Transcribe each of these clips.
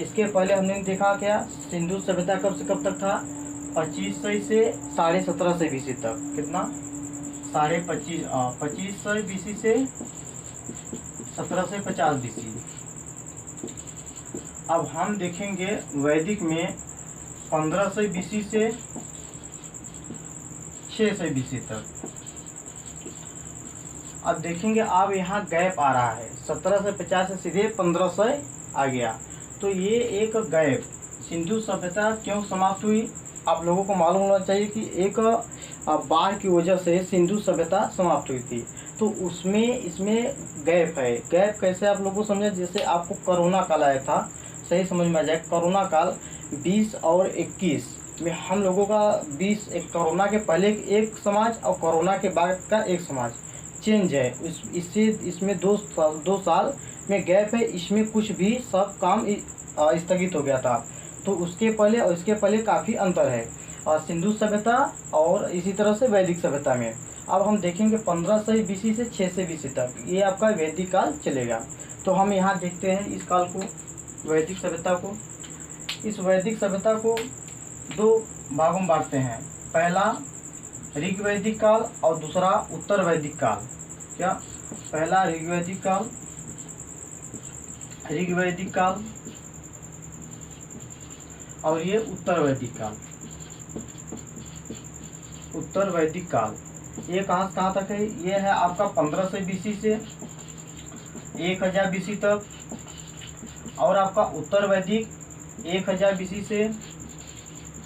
इसके पहले हमने देखा क्या, सिंधु सभ्यता कब से कब तक था, 2500 से 1750 BC तक। कितना, 2500 BC से 1750 BC। अब हम देखेंगे वैदिक में 1500 BC से 600 BC तक। अब देखेंगे अब यहाँ गैप आ रहा है, 1750 से सीधे 1500 आ गया। तो ये एक गैप, सिंधु सभ्यता क्यों समाप्त हुई, आप लोगों को मालूम होना चाहिए कि एक बाढ़ की वजह से सिंधु सभ्यता समाप्त हुई थी। तो उसमें इसमें गैप है। गैप कैसे आप लोगों को समझे, जैसे आपको कोरोना काल आया था, सही समझ में आ जाए। कोरोना काल 20 और 21 में हम लोगों का 20 एक कोरोना के पहले एक समाज और कोरोना के बाद का एक समाज चेंज है। इससे इसमें दो साल में गैप है। इसमें कुछ भी सब काम स्थगित हो गया था। तो उसके पहले और इसके पहले काफ़ी अंतर है सिंधु सभ्यता और इसी तरह से वैदिक सभ्यता में। अब हम देखेंगे 1500 BC से 600 BC तक ये आपका वैदिक काल चलेगा। तो हम यहाँ देखते हैं इस काल को, वैदिक सभ्यता को। इस वैदिक सभ्यता को दो भागों में बांटते हैं, पहला ऋग्वैदिक काल और दूसरा उत्तर वैदिक काल। क्या, पहला ऋग्वैदिक काल और ये उत्तर वैदिक काल। ये कहाँ से कहाँ तक है, ये है आपका 1500 BC से 1000 BC तक। और आपका उत्तर वैदिक 1000 BC से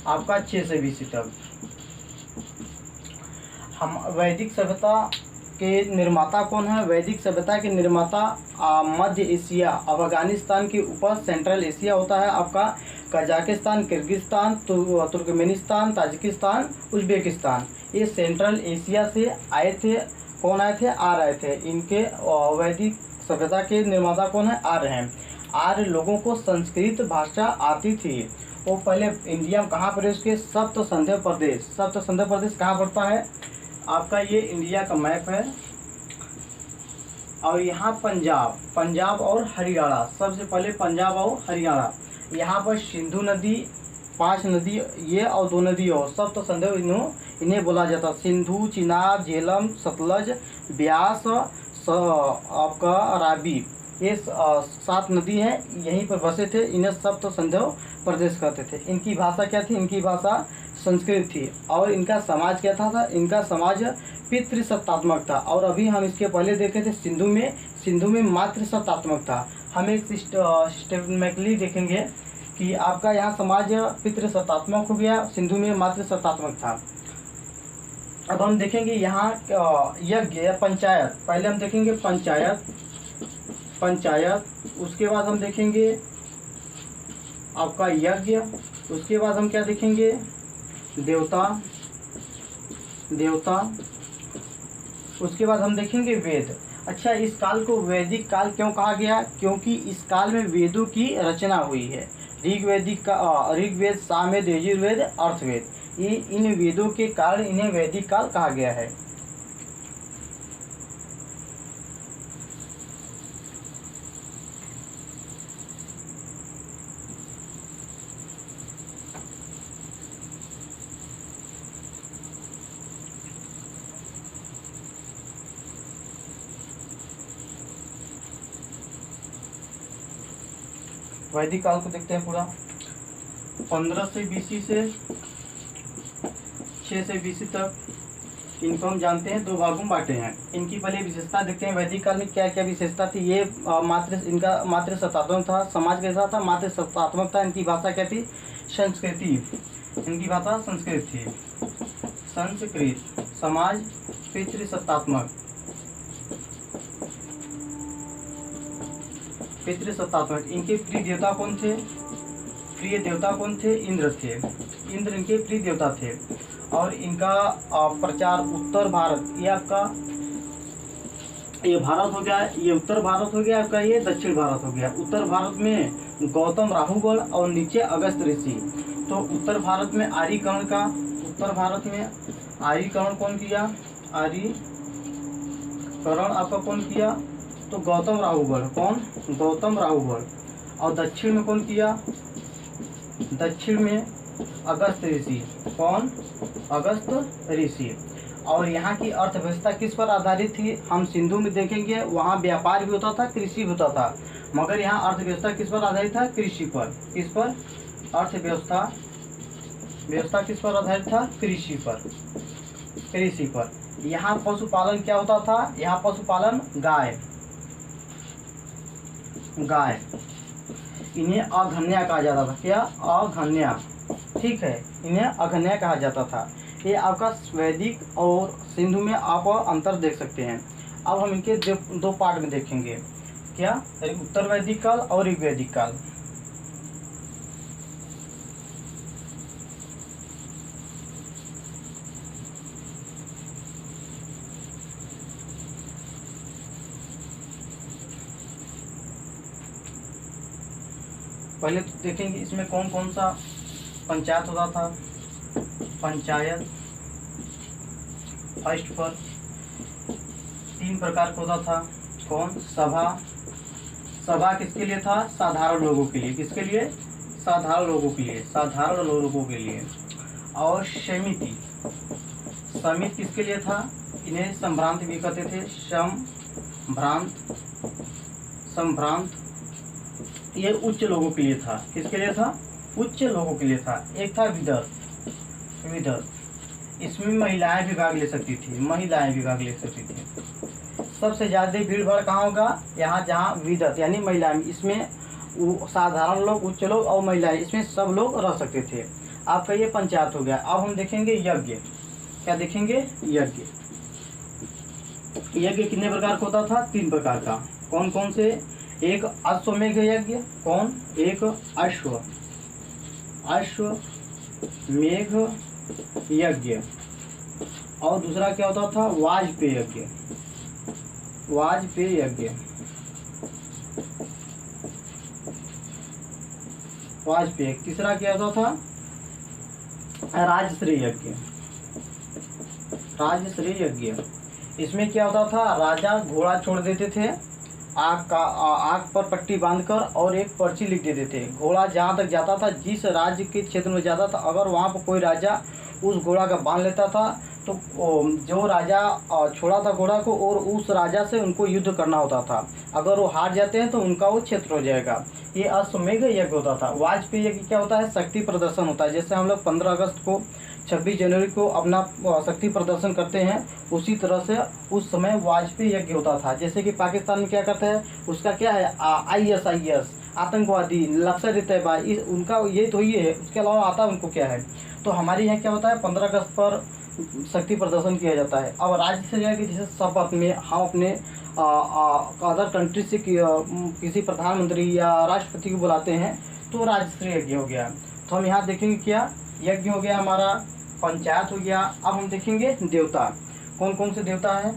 आपका 600 BC तक। हम वैदिक सभ्यता के निर्माता कौन है, वैदिक सभ्यता के निर्माता मध्य एशिया, अफगानिस्तान के ऊपर सेंट्रल एशिया होता है आपका, Kazakhstan, Kyrgyzstan, Turkmenistan, Tajikistan, Uzbekistan, ये सेंट्रल एशिया से आए थे। कौन आए थे, आर्य आए थे। इनके वैदिक सभ्यता के निर्माता कौन है, आर्य हैं। आर्य लोगों को संस्कृत भाषा आती थी। वो पहले इंडिया में कहाँ पर, उसके सप्त संध्य प्रदेश कहाँ पड़ता है आपका, ये इंडिया का मैप है। और यहाँ पंजाब और हरियाणा, सबसे पहले पंजाब और हरियाणा। यहाँ पर सिंधु नदी, 5 नदी ये और 2 नदी और सप्त संध्य इन्हें बोला जाता। सिंधु, चिनाब, झेलम, सतलज, ब्यास, आपका रावी, ये 7 नदी हैं, यहीं पर बसे थे। इन्हें सप्त संध्य प्रदेश कहते थे। इनकी भाषा क्या थी, इनकी भाषा संस्कृत थी। और इनका समाज क्या था, इनका समाज पितृसत्तात्मक था। और अभी हम इसके पहले देखे थे सिंधु में मातृसत्तात्मक था। हम एक सिस्टमेटिकली देखेंगे कि आपका यहाँ समाज पितृसत्तात्मक हो गया, सिंधु में मातृसत्तात्मक था। अब हम देखेंगे यहाँ यज्ञ या पंचायत, पहले हम देखेंगे पंचायत, उसके बाद हम देखेंगे आपका यज्ञ, उसके बाद हम क्या देखेंगे, देवता, उसके बाद हम देखेंगे वेद। अच्छा, इस काल को वैदिक काल क्यों कहा गया, क्योंकि इस काल में वेदों की रचना हुई है। ऋग्वेद, सामवेद, यजुर्वेद, अर्थवेद, ये इन वेदों के कारण इन्हें वैदिक काल कहा गया है। वैदिक काल को देखते हैं पूरा, 1500 BC से 600 BC तक। इनको हम जानते हैं 2 भागों में बांटे हैं। इनकी पहले विशेषता देखते हैं, वैदिक काल में क्या क्या विशेषता थी। ये इनका मातृसत्तात्मक था, समाज कैसा था, मातृसत्तात्मक था। इनकी भाषा क्या थी, संस्कृति, इनकी भाषा संस्कृत थी। संस्कृत समाज पितृसत्तात्मक, इनके प्रिय देवता कौन थे, इंद्र थे। इंद्र इनके प्रिय देवता थे। और इनका प्रचार उत्तर भारत, ये आपका ये भारत हो गया, ये उत्तर भारत हो गया आपका, ये दक्षिण भारत हो गया। उत्तर भारत में गौतम राहुगण और नीचे अगस्त ऋषि। तो उत्तर भारत में आर्यीकरण कौन किया, आर्यीकरण आपका कौन किया, तो गौतम राहुगण। और दक्षिण में कौन किया? दक्षिण में अगस्त ऋषि। कौन? अगस्त ऋषि। और यहाँ की अर्थव्यवस्था किस पर आधारित थी? हम सिंधु में देखेंगे, वहाँ व्यापार भी होता था, कृषि भी होता था, मगर यहाँ अर्थव्यवस्था किस पर आधारित था? कृषि पर। किस पर? अर्थव्यवस्था किस पर आधारित था? कृषि पर। कृषि पर। यहाँ पशुपालन क्या होता था? यहाँ पशुपालन गाय। इन्हें अघन्या कहा जाता था। क्या? अघन्या। ठीक है, इन्हें अघन्या कहा जाता था। ये आपका वैदिक और सिंधु में आप अंतर देख सकते हैं। अब हम इनके दो पार्ट में देखेंगे। क्या? उत्तर वैदिक काल और ऋग्वैदिक काल। पहले तो देखेंगे इसमें कौन कौन सा पंचायत होता था। पंचायत फर्स्ट पर 3 प्रकार का होता था। कौन? सभा किसके लिए था? साधारण लोगों के लिए। किसके लिए? साधारण लोगों के लिए। साधारण लोगों के लिए। और समिति किसके लिए था? इन्हें संभ्रांत भी कहते थे। संभ्रांत ये उच्च लोगों के लिए था। किसके लिए था? उच्च लोगों के लिए था। एक था विदर्भ। इसमें महिलाएं भी भाग ले सकती थी। सबसे ज़्यादा भीड़ भाड़ कहाँ होगा? यहाँ जहाँ विदर्भ यानी महिलाएं। इसमें साधारण लोग, उच्च लोग और महिलाएं, इसमें सब लोग रह सकते थे। आपका ये पंचायत हो गया। अब हम देखेंगे यज्ञ। क्या देखेंगे? यज्ञ कितने प्रकार का होता था? 3 प्रकार का। कौन कौन से? एक अश्वमेघ यज्ञ। कौन? एक अश्वमेघ यज्ञ। और दूसरा क्या होता था? वाजपेय यज्ञ। तीसरा क्या होता था? राजश्री यज्ञ। इसमें क्या होता था? राजा घोड़ा छोड़ देते थे, आग पर पट्टी बांधकर, और एक पर्ची लिख देते थे। घोड़ा जहाँ तक जाता था, जिस राज्य के क्षेत्र में जाता था, अगर वहाँ पर कोई राजा उस घोड़ा का बांध लेता था तो जो राजा छोड़ा था घोड़ा को, और उस राजा से उनको युद्ध करना होता था। अगर वो हार जाते हैं तो उनका वो क्षेत्र हो जाएगा। ये अश्वमेघ यज्ञ होता था। वाजपेयी यज्ञ क्या होता है? शक्ति प्रदर्शन होता है। जैसे हम लोग 15 अगस्त को, 26 जनवरी को अपना शक्ति प्रदर्शन करते हैं, उसी तरह से उस समय वाजपेयी यज्ञ होता था। जैसे कि पाकिस्तान में क्या करते हैं, उसका क्या है? ISIS, आतंकवादी, लश्कर-ए-तैयबा, उनका ये तो ये है। उसके अलावा आता है उनको क्या है? तो हमारे यहाँ क्या होता है? 15 अगस्त पर शक्ति प्रदर्शन किया जाता है। अब राज्य से जाए कि जैसे शपथ में हम अपने अदर कंट्री से किसी प्रधानमंत्री या राष्ट्रपति को बुलाते हैं, तो राजश्री यज्ञ हो गया। तो हम यहाँ देखेंगे क्या? यज्ञ हो गया हमारा, पंचायत हो गया। अब हम देखेंगे देवता। कौन कौन से देवता है?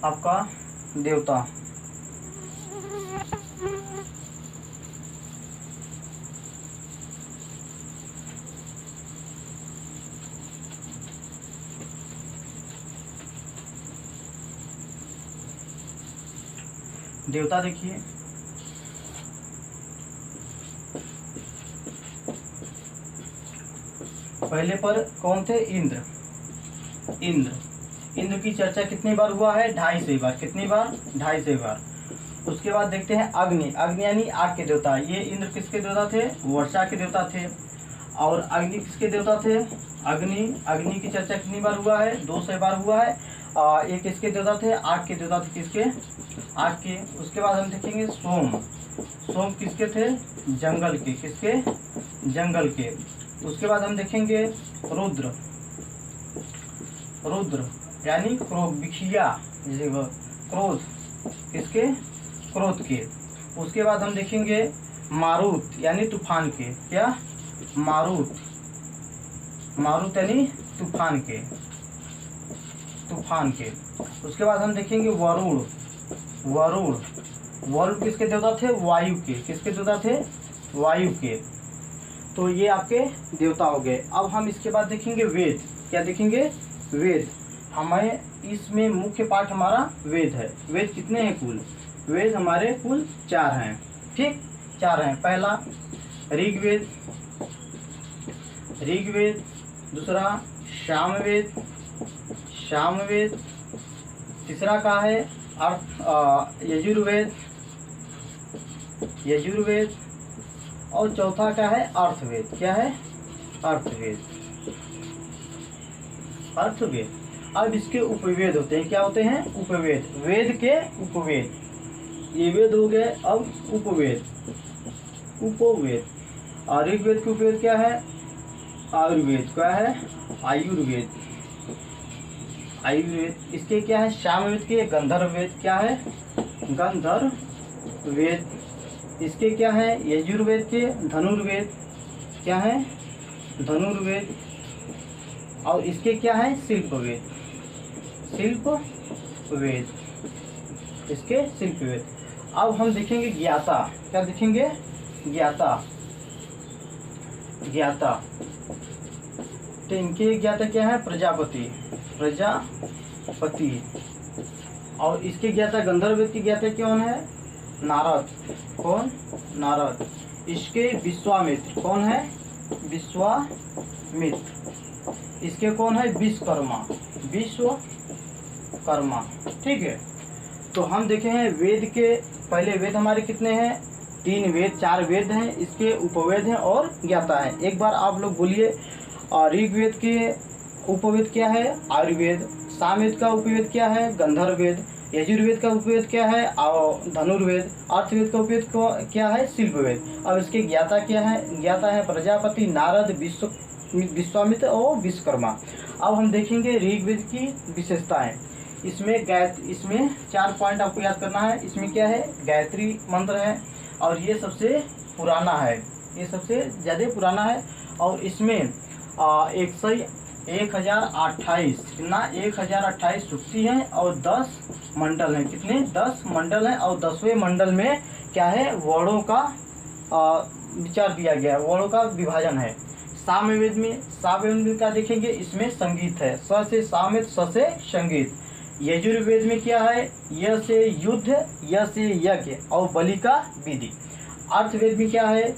आपका देवता देखिए, पहले पर कौन थे? इंद्र की चर्चा कितनी बार हुआ है? 250 बार। कितनी बार? 250 बार। उसके बाद देखते हैं अग्नि यानी आग के देवता। ये इंद्र किसके देवता थे? वर्षा के देवता थे। और अग्नि किसके देवता थे? अग्नि की चर्चा कितनी बार हुआ है? 200 बार हुआ है। ये किसके देवता थे? आग के देवता थे। किसके? आग के। उसके बाद हम देखेंगे सोम किसके थे? जंगल के। किसके? जंगल के। उसके बाद हम देखेंगे रुद्र यानी क्रोध, बिखिया, क्रोध। किसके? क्रोध के। उसके बाद हम देखेंगे मारुत यानी तूफान के। क्या? मारुत यानी तूफान के। उसके बाद हम देखेंगे वरुण किसके देवता थे? वायु के। किसके देवता थे? वायु के। तो ये आपके देवता हो गए। अब हम इसके बाद देखेंगे वेद। क्या देखेंगे? वेद। हमें इसमें मुख्य पाठ हमारा वेद है। वेद कितने हैं कुल? वेद हमारे कुल 4 हैं। ठीक, 4 हैं। पहला ऋग्वेद, दूसरा सामवेद, तीसरा का है यजुर्वेद, और चौथा का है अर्थवेद। क्या है? अर्थवेद। अब इसके उपवेद होते हैं। क्या होते हैं? उपवेद। वेद के उपवेद, ये वेद हो गए। अब उपवेद। और ऋग्वेद के उपवेद क्या है? आयुर्वेद। क्या है? आयुर्वेद। इसके क्या है? सामवेद के गंधर्ववेद। क्या है? गंधर्ववेद। इसके क्या है? यजुर्वेद के धनुर्वेद। क्या है? धनुर्वेद। और इसके क्या है? शिल्पवेद। इसके शिल्पवेद। अब हम देखेंगे ज्ञाता। क्या देखेंगे? ज्ञाता। तो इनके ज्ञाता क्या है? प्रजापति। और इसके ज्ञाता गंधर्ववेद की ज्ञाता कौन है? नारद। कौन? नारद। इसके विश्वामित्र। कौन है? विश्वामित्र। इसके कौन है? विश्वकर्मा। ठीक है। तो हम देखे हैं वेद के, पहले वेद हमारे कितने हैं? 3 वेद, 4 वेद हैं। इसके उपवेद हैं और ज्ञाता है। एक बार आप लोग बोलिए, ऋग्वेद के उपवेद क्या है? आयुर्वेद। सामवेद का उपवेद क्या है? गंधर्ववेद। यजुर्वेद का उपवेद क्या है? धनुर्वेद। अर्थवेद का उपवेद क्या है? शिल्पवेद। अब इसके ज्ञाता क्या है? ज्ञाता है प्रजापति, नारद, विश्वामित्र और विश्वकर्मा। अब हम देखेंगे ऋग्वेद की विशेषताएं। इसमें 4 पॉइंट आपको याद करना है। इसमें क्या है? गायत्री मंत्र है और ये सबसे पुराना है, ये सबसे ज़्यादा पुराना है। और इसमें 1028 कितना? 1028 सूक्ति हैं और 10 मंडल हैं। कितने? 10 मंडल हैं। और 10वें मंडल में क्या है? वर्णों का विचार दिया गया है, वर्णों का विभाजन है। सामवेद में क्या देखेंगे? इसमें संगीत है। स से सामवेद, स से संगीत। यजुर्वेद में क्या है? य से युद्ध, य से यज्ञ और बलि का विधि। अर्थवेद में क्या है?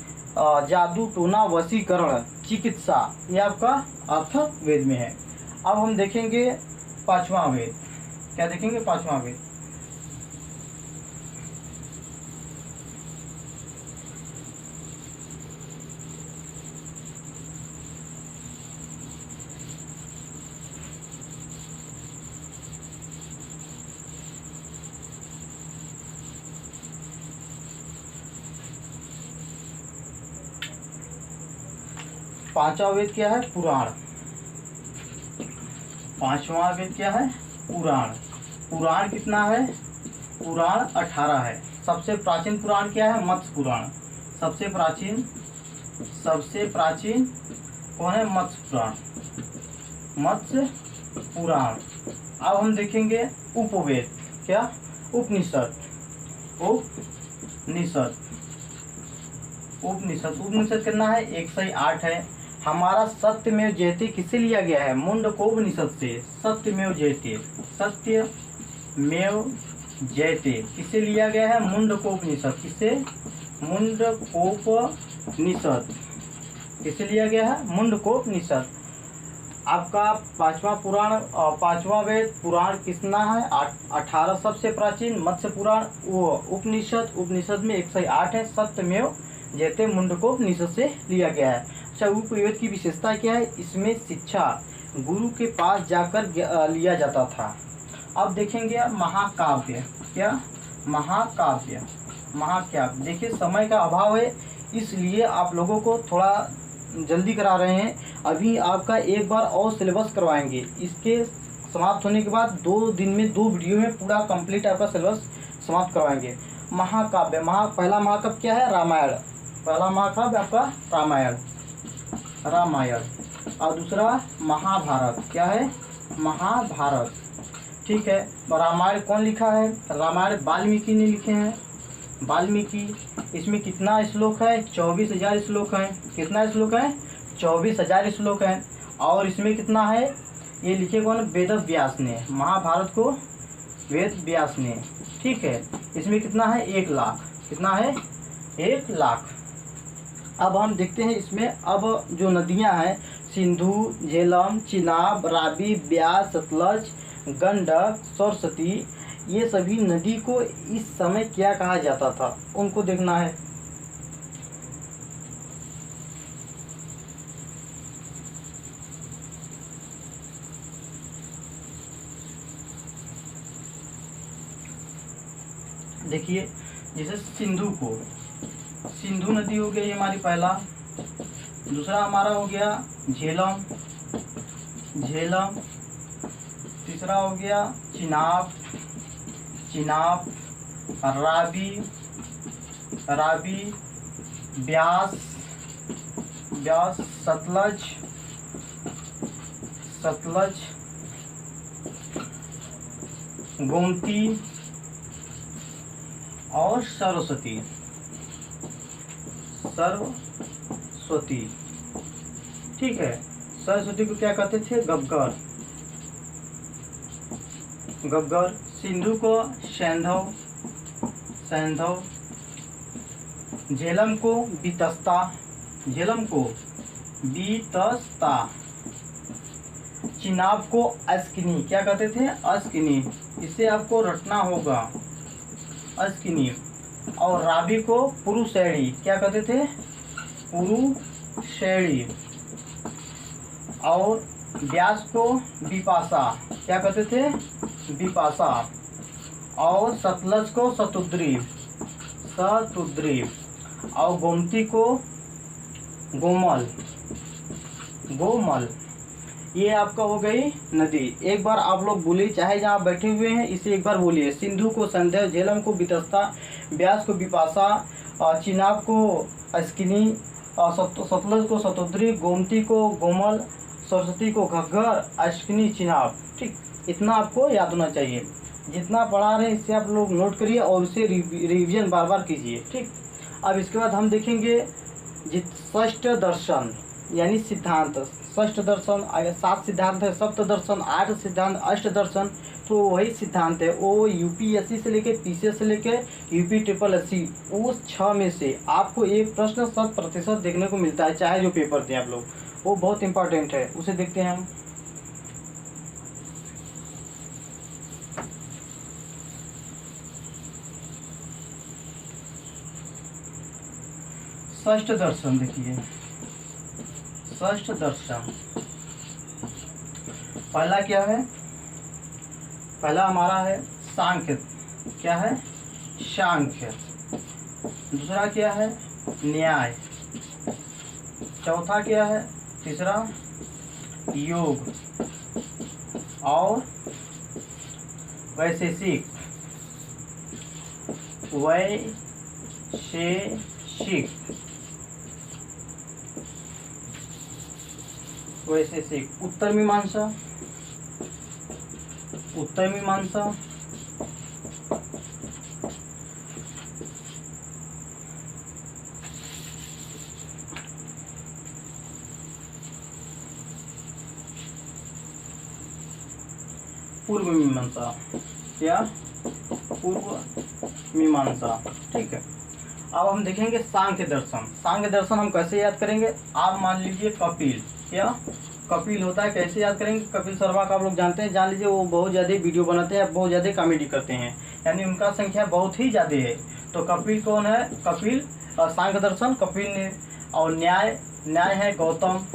जादू, टोना, वशीकरण, चिकित्सा। ये आपका अर्थवेद में है। अब हम देखेंगे 5वां वेद। क्या देखेंगे? 5वां वेद। पांचवा वेद क्या है? पुराण। 5वां वेद क्या है? पुराण। पुराण कितना है? पुराण 18 है। सबसे प्राचीन पुराण क्या है? मत्स्य पुराण। सबसे प्राचीन कौन है? मत्स्य पुराण। अब हम देखेंगे उपवेद। क्या? उपनिषद। उपनिषद कितना है? 108 है। हमारा सत्यमेव जयते किससे लिया गया है? मुंडकोपनिषद से। सत्यमेव जयते किससे लिया गया है? मुंडकोपनिषद। किससे? मुंडकोपनिषद। किससे लिया गया है? मुंडकोपनिषद। आपका 5वां वेद पुराण कितना है? 18। सबसे प्राचीन मत्स्य पुराण। वो उपनिषद में 108 है। सत्यमेव जयते मुंडकोपनिषद से लिया गया है। अच्छा, उपवेद की विशेषता क्या है? इसमें शिक्षा गुरु के पास जाकर लिया जाता था। अब देखेंगे महाकाव्य। क्या? महाकाव्य। देखिए समय का अभाव है, इसलिए आप लोगों को थोड़ा जल्दी करा रहे हैं। अभी आपका एक बार और सिलेबस करवाएंगे। इसके समाप्त होने के बाद 2 दिन में 2 वीडियो में पूरा कंप्लीट आपका सिलेबस समाप्त करवाएंगे। महाकाव्य। पहला महाकाव्य क्या है? रामायण। पहला महाकाव्य आपका रामायण। और दूसरा महाभारत। क्या है? महाभारत। ठीक है। रामायण कौन लिखा है? रामायण वाल्मीकि ने लिखे हैं। वाल्मीकि। इसमें कितना श्लोक है? 24,000 श्लोक हैं। कितना श्लोक है? 24,000 श्लोक हैं। और इसमें कितना है? ये लिखे कौन? वेद व्यास ने। महाभारत को वेद व्यास ने। ठीक है। इसमें कितना है? 1 लाख। कितना है? 1,00,000। अब हम देखते हैं इसमें, अब जो नदियां हैं सिंधु, झेलम, चिनाब, रावी, ब्यास, सतलज, गंडक, सरस्वती, ये सभी नदी को इस समय क्या कहा जाता था, उनको देखना है। देखिए, जैसे सिंधु नदी हो गई हमारी पहला, दूसरा हमारा हो गया झेलम, तीसरा हो गया चिनाब, रावी, ब्यास, सतलज, गोमती और सरस्वती। ठीक है, सरस्वती को क्या कहते थे, गब्गर। सिंधु को सैंधव, झेलम को बीतस्ता, चिनाब को अस्किनी, क्या कहते थे, अस्किनी, इसे आपको रटना होगा, अस्किनी। और रावी को पुरुषैड़ी, क्या कहते थे, पुरुषैड़ी। और व्यास को विपाशा, क्या कहते थे, विपाशा। और सतलज को शतुद्री, और गोमती को गोमल। ये आपका हो गई नदी। एक बार आप लोग बोलिए, चाहे जहाँ बैठे हुए हैं इसे एक बार बोलिए। सिंधु को संध्या, झेलम को बीतस्ता, ब्यास को विपाशा, चिनाब को अस्किनी, सतलज को शतुद्री, गोमती को गोमल, सरस्वती को घग्गर, अस्किनी, चिनाब। ठीक, इतना आपको याद होना चाहिए। जितना पढ़ा रहे हैं इससे आप लोग नोट करिए और उसे रिवीजन बार बार कीजिए। ठीक, अब इसके बाद हम देखेंगे षष्ठ दर्शन यानी सिद्धांत। षष्ठ दर्शन, 7 सिद्धांत है, सप्त दर्शन, 8 सिद्धांत, अष्ट दर्शन। तो वही सिद्धांत है, वो यूपीएससी से लेके पीसीएस से लेके यूपी SSSC, उस 6 में से आपको एक प्रश्न 100% देखने को मिलता है, चाहे जो पेपर दें आप लोग, वो बहुत इंपॉर्टेंट है। उसे देखते हैं हम। षष्ठ दर्शन देखिए, षष्ठ दर्शन पहला क्या है, पहला हमारा है सांख्य, क्या है, सांख्य। दूसरा क्या है, न्याय। चौथा क्या है, तीसरा योग। और वैशेषिक, वैशेषिक। उत्तर मीमांसा, पूर्व मीमांसा, या पूर्व मीमांसा। ठीक है, अब हम देखेंगे सांख्य दर्शन। सांख्य दर्शन हम कैसे याद करेंगे, आप मान लीजिए कपिल, क्या कपिल होता है, कैसे याद करेंगे, कपिल शर्मा का आप लोग जानते हैं, जान लीजिए वो बहुत ज़्यादा वीडियो बनाते हैं, बहुत ज़्यादा कॉमेडी करते हैं, यानी उनका संख्या बहुत ही ज़्यादा है। तो कपिल कौन है, कपिल सांख्य दर्शन कपिल ने। और न्याय है गौतम,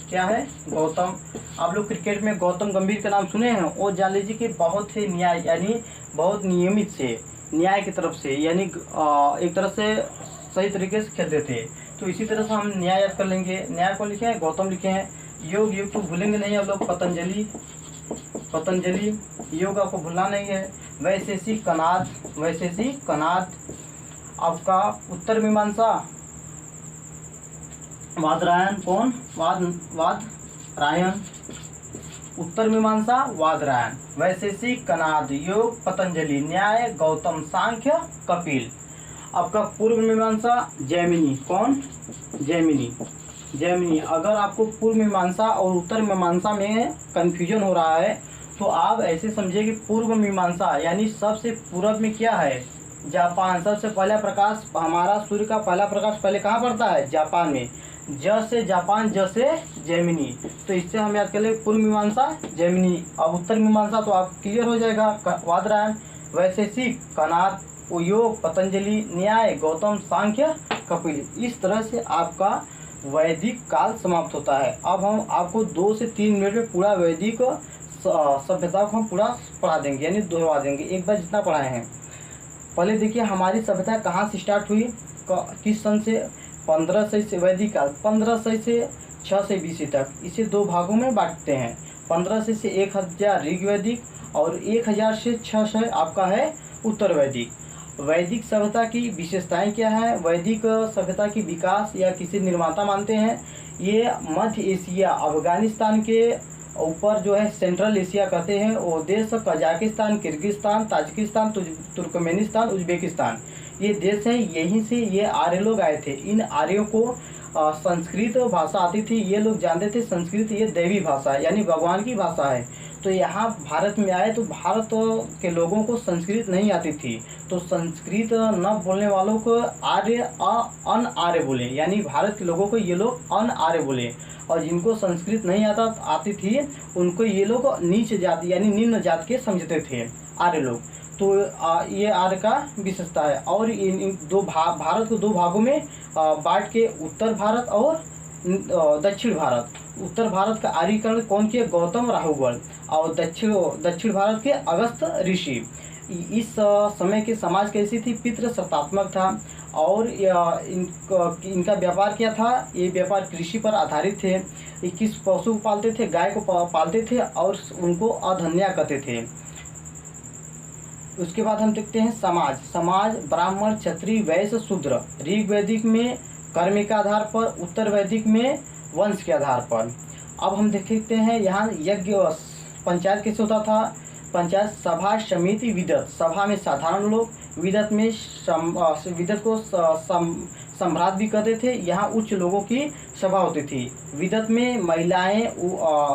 क्या है, गौतम। आप लोग क्रिकेट में गौतम गंभीर का नाम सुने हैं, वो जान लीजिए कि बहुत ही न्याय यानी बहुत नियमित से न्याय की तरफ से, यानी एक तरह से सही तरीके से खेलते थे। तो इसी तरह से हम न्याय याद कर लेंगे। न्याय को लिखे हैं, गौतम लिखे हैं। योग को भूलेंगे नहीं आप लोग, पतंजलि, योग आपको भूलना नहीं है। वैशेषिक कनाद। आपका उत्तर मीमांसा वादरायण, कौन, वादरायण। उत्तर मीमांसा वादरायण, वैशेषिक कनाद, योग पतंजलि, न्याय गौतम, सांख्य कपिल। आपका पूर्व मीमांसा जैमिनी, कौन, जैमिनी। अगर आपको पूर्व मीमांसा और उत्तर मीमांसा में कंफ्यूजन हो रहा है तो आप ऐसे समझिए कि पूर्व मीमांसा यानी सबसे पूर्व में क्या है, जापान। सबसे पहला प्रकाश हमारा सूर्य का पहला प्रकाश पहले कहाँ पड़ता है? जापान में। ज से जापान, ज से जेमिनी। तो इससे हम याद कर ले पूर्व मीमांसा जेमिनी। अब उत्तर मीमांसा तो आप क्लियर हो जाएगा, वादरायण। वैशेषिक कनाद, योग पतंजलि, न्याय गौतम, सांख्य कपिल। इस तरह से आपका वैदिक काल समाप्त होता है। अब हम आपको 2 से 3 मिनट में पूरा वैदिक सभ्यता को हम पूरा पढ़ा देंगे, यानी दोहरा देंगे एक बार जितना पढ़ाए हैं। पहले देखिए हमारी सभ्यता कहाँ से स्टार्ट हुई, किस सन से? 1500 से वैदिक काल 1500 से 600 BC तक। इसे 2 भागों में बांटते हैं। 1500 से 1000 ऋग्वैदिक और 1000 से 600 आपका है उत्तर वैदिक। वैदिक सभ्यता की विशेषताएं क्या है? वैदिक सभ्यता की विकास या किसी निर्माता मानते हैं ये मध्य एशिया, अफगानिस्तान के ऊपर जो है सेंट्रल एशिया कहते हैं वो देश, Kazakhstan, Kyrgyzstan, Tajikistan, Turkmenistan, Uzbekistan, ये देश हैं। यहीं से ये आर्य लोग आए थे। इन आर्यों को संस्कृत भाषा आती थी। ये लोग जानते थे संस्कृत ये दैवी भाषा है, यानी भगवान की भाषा है। तो यहाँ भारत में आए तो भारत के लोगों को संस्कृत नहीं आती थी, तो संस्कृत न बोलने वालों को आर्य अन आर्य बोले, यानी भारत के लोगों को ये लोग अन आर्य बोले। और जिनको संस्कृत नहीं आती थी उनको ये लोग नीच जाति यानी निम्न जाति के समझते थे आर्य लोग। तो ये आर्य का विशेषता है। और इन भारत को 2 भागों में बांट के उत्तर भारत और दक्षिण भारत। उत्तर भारत का आर्यीकरण कौन किया? गौतम राहुगण। और दक्षिण भारत के अगस्त ऋषि। इस समय के समाज कैसी थी? पितृ सत्तात्मक था। और इनका व्यापार क्या था? ये व्यापार कृषि पर आधारित थे। 21 पशु पालते थे, गाय को पालते थे और उनको अधन्या कहते थे। उसके बाद हम देखते हैं समाज ब्राह्मण, क्षत्रिय, वैश्य, शूद्र। ऋग्वैदिक में कर्म के आधार पर, उत्तर वैदिक में वंश के आधार पर। अब हम देखते हैं यहाँ यज्ञ पंचायत कैसे होता था? पंचायत सभा, समिति, विदत। सभा में साधारण लोग, विदत में विदत को सम्राट भी कहते थे। यहाँ उच्च लोगों की सभा होती थी। विदत में महिलाएं,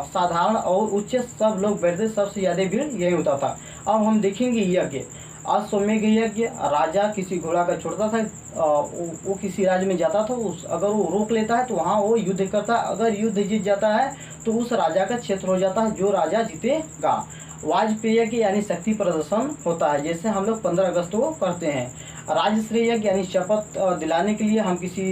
साधारण और उच्च सब लोग बैठते, सबसे ज़्यादा भीड़ यही होता था। अब हम देखेंगे यज्ञ। अश्वमेघ यज्ञ, राजा किसी घोड़ा का छोड़ता था, वो किसी राज्य में जाता था, अगर वो रोक लेता है तो वहाँ वो युद्ध करता है। अगर युद्ध जीत जाता है तो उस राजा का क्षेत्र हो जाता है, जो राजा जीतेगा। वाजपेय यज्ञ यानी शक्ति प्रदर्शन होता है, जैसे हम लोग 15 अगस्त को करते हैं। राजश्रेय यज्ञ यानी शपथ दिलाने के लिए हम किसी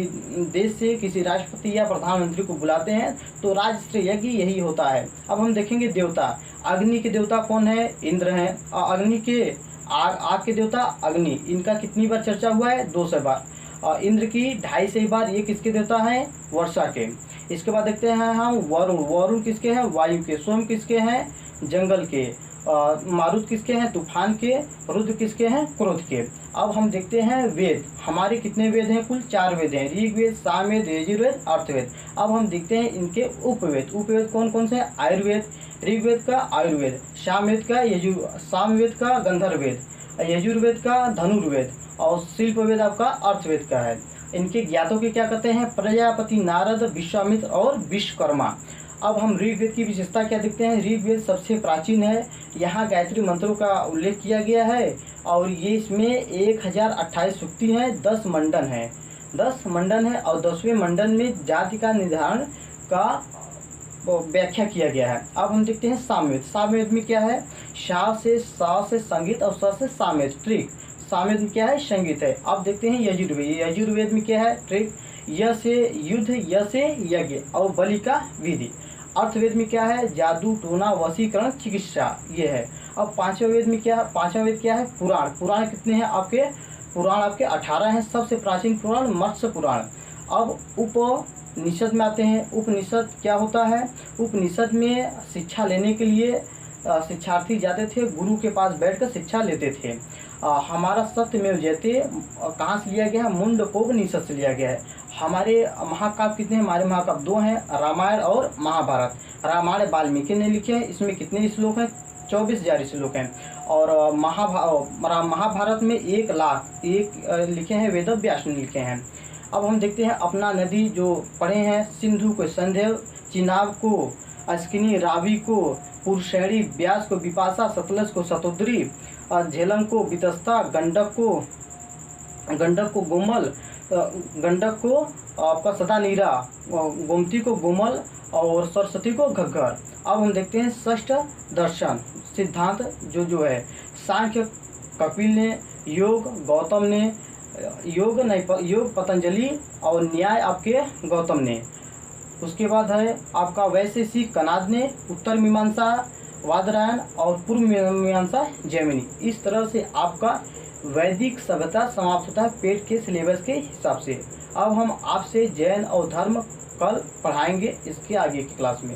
देश से किसी राष्ट्रपति या प्रधानमंत्री को बुलाते हैं, तो राजश्रेय यज्ञ यही होता है। अब हम देखेंगे देवता। अग्नि के देवता कौन है? इंद्र हैं। अग्नि के आग के देवता अग्नि, इनका कितनी बार चर्चा हुआ है? 200 बार। इंद्र की 250 बार। ये किसके देवता हैं? वर्षा के। इसके बाद देखते हैं हम वरुण किसके हैं? वायु के। सोम किसके हैं? जंगल के। मारुत किसके हैं? तूफान के। रुद्र किसके हैं? क्रोध के। अब हम देखते हैं वेद। हमारे कितने वेद हैं? कुल 4 वेद हैं, ऋग्वेद, सामवेद, यजुर्वेद, अर्थवेद। अब हम देखते हैं इनके उपवेद। उपवेद कौन कौन से हैं? आयुर्वेद, ऋग्वेद का आयुर्वेद, सामवेद का गंधर्ववेद, यजुर्वेद का धनुर्वेद और शिल्पवेद आपका अर्थवेद का है। इनके ज्ञातों के क्या कहते हैं? प्रजापति, नारद, विश्वामित्र और विश्वकर्मा। अब हम ऋग्वेद की विशेषता क्या देखते हैं? ऋग्वेद सबसे प्राचीन है। यहाँ गायत्री मंत्रों का उल्लेख किया गया है और ये इसमें 1028 सूक्ति हैं, 10 मंडन है। 10 मंडन है और 10वें मंडन में जाति का निर्धारण का व्याख्या किया गया है। अब हम देखते हैं सामवेद। सामवेद में क्या है? सा से संगीत और स से सामवेद, ट्रिक। सामवेद में क्या है? संगीत है। अब देखते हैं यजुर्वेद। यजुर्वेद में क्या है? ट्रिक। य से युद्ध, य से यज्ञ और बलि का विधि। अर्थवेद में क्या है? जादू, टोना, वशीकरण, चिकित्सा, ये है। अब 5वें वेद में क्या है? 5वां वेद क्या है? पुराण। पुराण कितने हैं आपके? पुराण आपके 18 हैं। सबसे प्राचीन पुराण मत्स्य पुराण। अब उपनिषद में आते हैं। उपनिषद क्या होता है? उपनिषद में शिक्षा लेने के लिए शिक्षार्थी जाते थे, गुरु के पास बैठकर शिक्षा लेते थे। हमारा सत्यमेव जयते कहाँ से लिया गया है? मुंडकोपनिषद से लिया गया है। हमारे महाकाव्य कितने हैं? हमारे महाकाव्य 2 हैं, रामायण और महाभारत। रामायण वाल्मीकि ने लिखे हैं, इसमें कितने श्लोक हैं? 24,000 श्लोक हैं। और महाभारत में 1,00,000 लिखे हैं, वेद व्यास ने लिखे हैं। अब हम देखते हैं अपना नदी जो पढ़े हैं, सिंधु को संध्यव, चिनाब को अस्किनी, रावी को पुरुषैणी, ब्यास को विपाशा, सतलज को शतोद्री, झेलम को वितस्ता, गंडक को गंडक को गोमल, गंडक को आपका सदा नीरा, गोमती को गोमल और सरस्वती को घग्गर। अब हम देखते हैं षष्ठ दर्शन सिद्धांत जो है सांख्य कपिल ने, योग गौतम ने, योग पतंजलि और न्याय आपके गौतम ने। उसके बाद है आपका वैशेषिक कनाद ने, उत्तर मीमांसा वादरायण और पूर्व मीमांसा जैमिनी। इस तरह से आपका वैदिक सभ्यता समाप्त होता है पेट के सिलेबस के हिसाब से। अब हम आपसे जैन और धर्म कल पढ़ाएंगे इसके आगे की क्लास में।